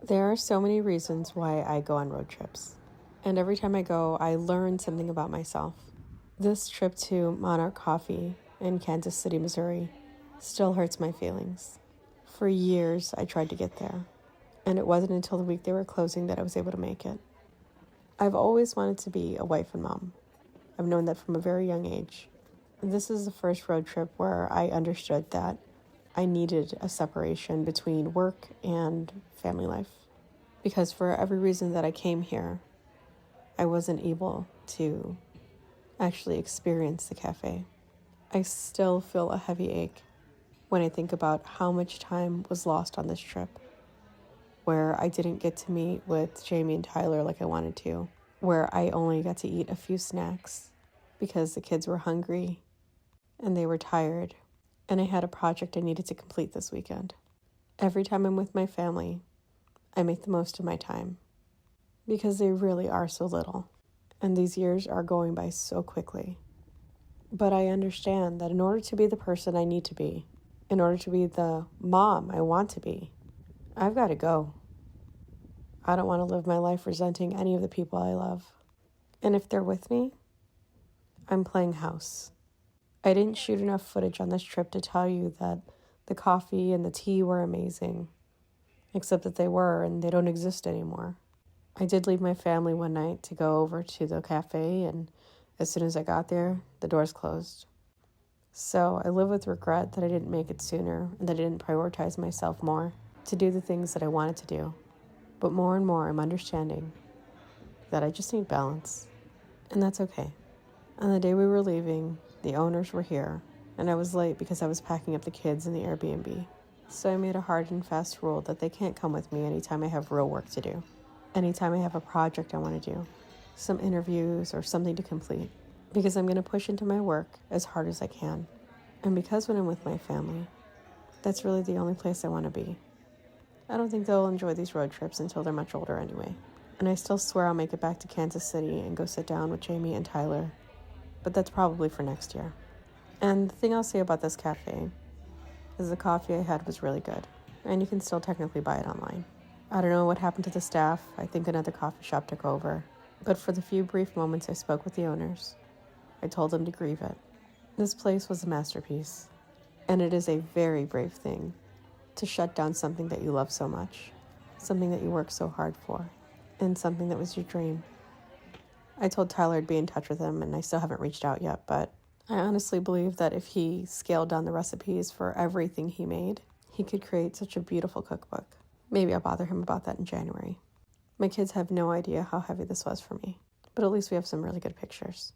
There are so many reasons why I go on road trips. And every time I go, I learn something about myself. This trip to Monarch Coffee in Kansas City, Missouri, still hurts my feelings. For years, I tried to get there, and it wasn't until the week they were closing that I was able to make it. I've always wanted to be a wife and mom. I've known that from a very young age. This is the first road trip where I understood that I needed a separation between work and family life. Because for every reason that I came here, I wasn't able to actually experience the cafe. I still feel a heavy ache when I think about how much time was lost on this trip, where I didn't get to meet with Jamie and Tyler like I wanted to, where I only got to eat a few snacks because the kids were hungry and they were tired, and I had a project I needed to complete this weekend. Every time I'm with my family, I make the most of my time because they really are so little, and these years are going by so quickly. But I understand that in order to be the person I need to be, in order to be the mom I want to be, I've got to go. I don't want to live my life resenting any of the people I love. And if they're with me, I'm playing house. I didn't shoot enough footage on this trip to tell you that the coffee and the tea were amazing, except that they were, and they don't exist anymore. I did leave my family one night to go over to the cafe, and as soon as I got there, the doors closed. So I live with regret that I didn't make it sooner and that I didn't prioritize myself more to do the things that I wanted to do. But more and more, I'm understanding that I just need balance, and that's okay. On the day we were leaving, the owners were here, and I was late because I was packing up the kids in the Airbnb. So I made a hard and fast rule that they can't come with me anytime I have real work to do, anytime I have a project I want to do, some interviews or something to complete, because I'm going to push into my work as hard as I can. And because when I'm with my family, that's really the only place I want to be. I don't think they'll enjoy these road trips until they're much older anyway. And I still swear I'll make it back to Kansas City and go sit down with Jamie and Tyler, but that's probably for next year. And the thing I'll say about this cafe is the coffee I had was really good, and you can still technically buy it online. I don't know what happened to the staff. I think another coffee shop took over. But for the few brief moments I spoke with the owners, I told them to grieve it. This place was a masterpiece, and it is a very brave thing to shut down something that you love so much, something that you work so hard for, and something that was your dream. I told Tyler I'd be in touch with him, and I still haven't reached out yet, but I honestly believe that if he scaled down the recipes for everything he made, he could create such a beautiful cookbook. Maybe I'll bother him about that in January. My kids have no idea how heavy this was for me, but at least we have some really good pictures.